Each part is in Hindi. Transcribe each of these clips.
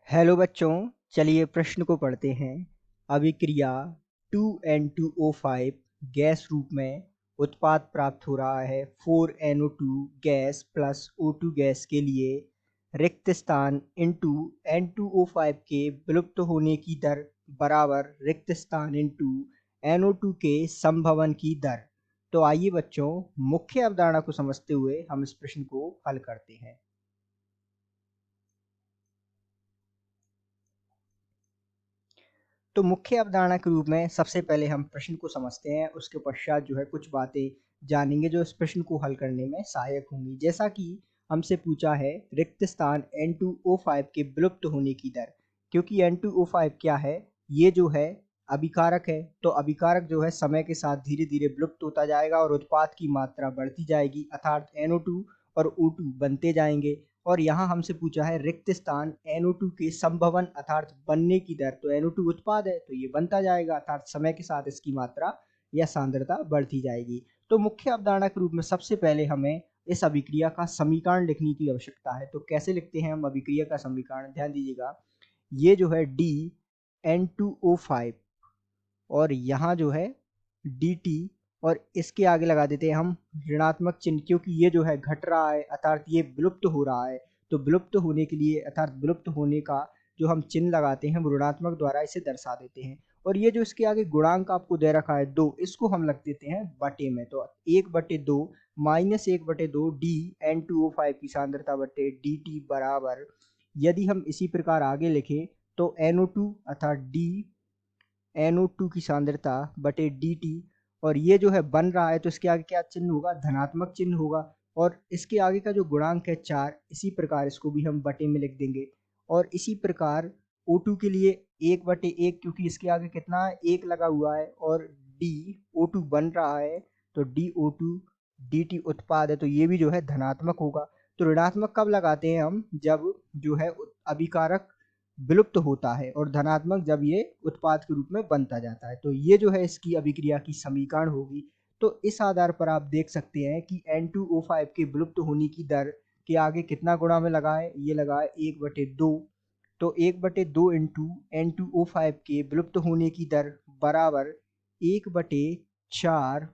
हेलो बच्चों, चलिए प्रश्न को पढ़ते हैं। अभिक्रिया 2N2O5 गैस रूप में उत्पाद प्राप्त हो रहा है 4NO2 gas plus O2 gas के लिए रिक्त स्थान इंटू N2O5 के विलुप्त होने की दर बराबर रिक्त स्थान इंटू NO2 के संभवन की दर। तो आइए बच्चों, मुख्य अवधारणा को समझते हुए हम इस प्रश्न को हल करते हैं। तो मुख्य अवधारणा के रूप में सबसे पहले हम प्रश्न को समझते हैं, उसके पश्चात जो है कुछ बातें जानेंगे जो इस प्रश्न को हल करने में सहायक होंगी। जैसा कि हमसे पूछा है रिक्त स्थान N2O5 के विलुप्त होने की दर, क्योंकि N2O5 क्या है, ये जो है अभिकारक है। तो अभिकारक जो है समय के साथ धीरे धीरे विलुप्त होता जाएगा और उत्पाद की मात्रा बढ़ती जाएगी, अर्थात NO2 और O2 बनते जाएंगे। और यहाँ हमसे पूछा है रिक्त स्थान NO2 के संभवन अर्थात बनने की दर। तो NO2 उत्पाद है तो ये बनता जाएगा, अर्थात समय के साथ इसकी मात्रा या सांद्रता बढ़ती जाएगी। तो मुख्य अवधारणा के रूप में सबसे पहले हमें इस अभिक्रिया का समीकरण लिखने की आवश्यकता है। तो कैसे लिखते हैं हम अभिक्रिया का समीकरण, ध्यान दीजिएगा। ये जो है DN2O5 और यहाँ जो है dt, और इसके आगे लगा देते हैं हम ऋणात्मक चिन्ह, क्योंकि ये जो है घट रहा है अर्थात ये विलुप्त हो रहा है। तो विलुप्त होने के लिए अर्थात विलुप्त होने का जो हम चिन्ह लगाते हैं वो ऋणात्मक द्वारा इसे दर्शा देते हैं। और ये जो इसके आगे गुणांक आपको दे रखा है 2, इसको हम रख देते हैं बटे में। तो 1/2 माइनस 1/2 DN2O5 की सांद्रता बटे dt बराबर, यदि हम इसी प्रकार आगे लिखें तो NO2 अर्थात NO2 की सांद्रता बटे dt, और ये जो है बन रहा है तो इसके आगे क्या चिन्ह होगा, धनात्मक चिन्ह होगा। और इसके आगे का जो गुणांक है 4, इसी प्रकार इसको भी हम बटे में लिख देंगे। और इसी प्रकार O2 के लिए 1/1, क्योंकि इसके आगे कितना है, 1 लगा हुआ है, और O2 बन रहा है तो DO2 dt उत्पाद है तो ये भी जो है धनात्मक होगा। तो ऋणात्मक कब लगाते हैं हम, जब जो है अभिकारक विलुप्त होता है, और धनात्मक जब ये उत्पाद के रूप में बनता जाता है। तो ये जो है इसकी अभिक्रिया की समीकरण होगी। तो इस आधार पर आप देख सकते हैं कि N2O5 के विलुप्त होने की दर के आगे कितना गुणा में लगा है, ये लगा है 1/2। तो 1/2 इंटू N2O5 के विलुप्त होने की दर बराबर 1/4,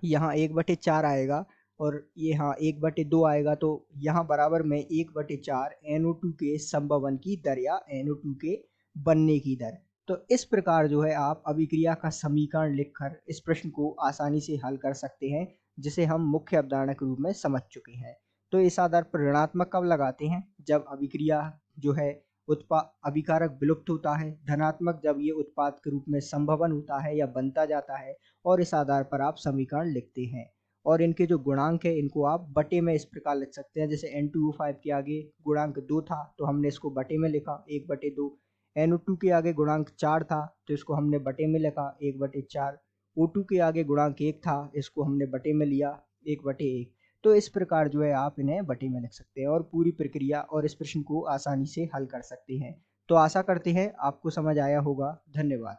यहाँ 1/4 आएगा और ये हाँ 1/2 आएगा। तो यहाँ बराबर में 1/4 NO2 के संभवन की दर या NO2 के बनने की दर। तो इस प्रकार जो है आप अभिक्रिया का समीकरण लिखकर इस प्रश्न को आसानी से हल कर सकते हैं, जिसे हम मुख्य अवधारणा के रूप में समझ चुके हैं। तो इस आधार पर ऋणात्मक कब लगाते हैं, जब अभिक्रिया जो है उत्पाद अभिकारक विलुप्त होता है, धनात्मक जब ये उत्पाद के रूप में संभवन होता है या बनता जाता है। और इस आधार पर आप समीकरण लिखते हैं, और इनके जो गुणांक है इनको आप बटे में इस प्रकार लिख सकते हैं। जैसे N2O5 के आगे गुणांक 2 था तो हमने इसको बटे में लिखा 1/2, NO2 के आगे गुणांक 4 था तो इसको हमने बटे में लिखा 1/4, O2 के आगे गुणांक 1 था, इसको हमने बटे में लिया 1/1। तो इस प्रकार जो है आप इन्हें बटे में लिख सकते हैं और पूरी प्रक्रिया और इस प्रश्न को आसानी से हल कर सकते हैं। तो आशा करते हैं आपको समझ आया होगा। धन्यवाद।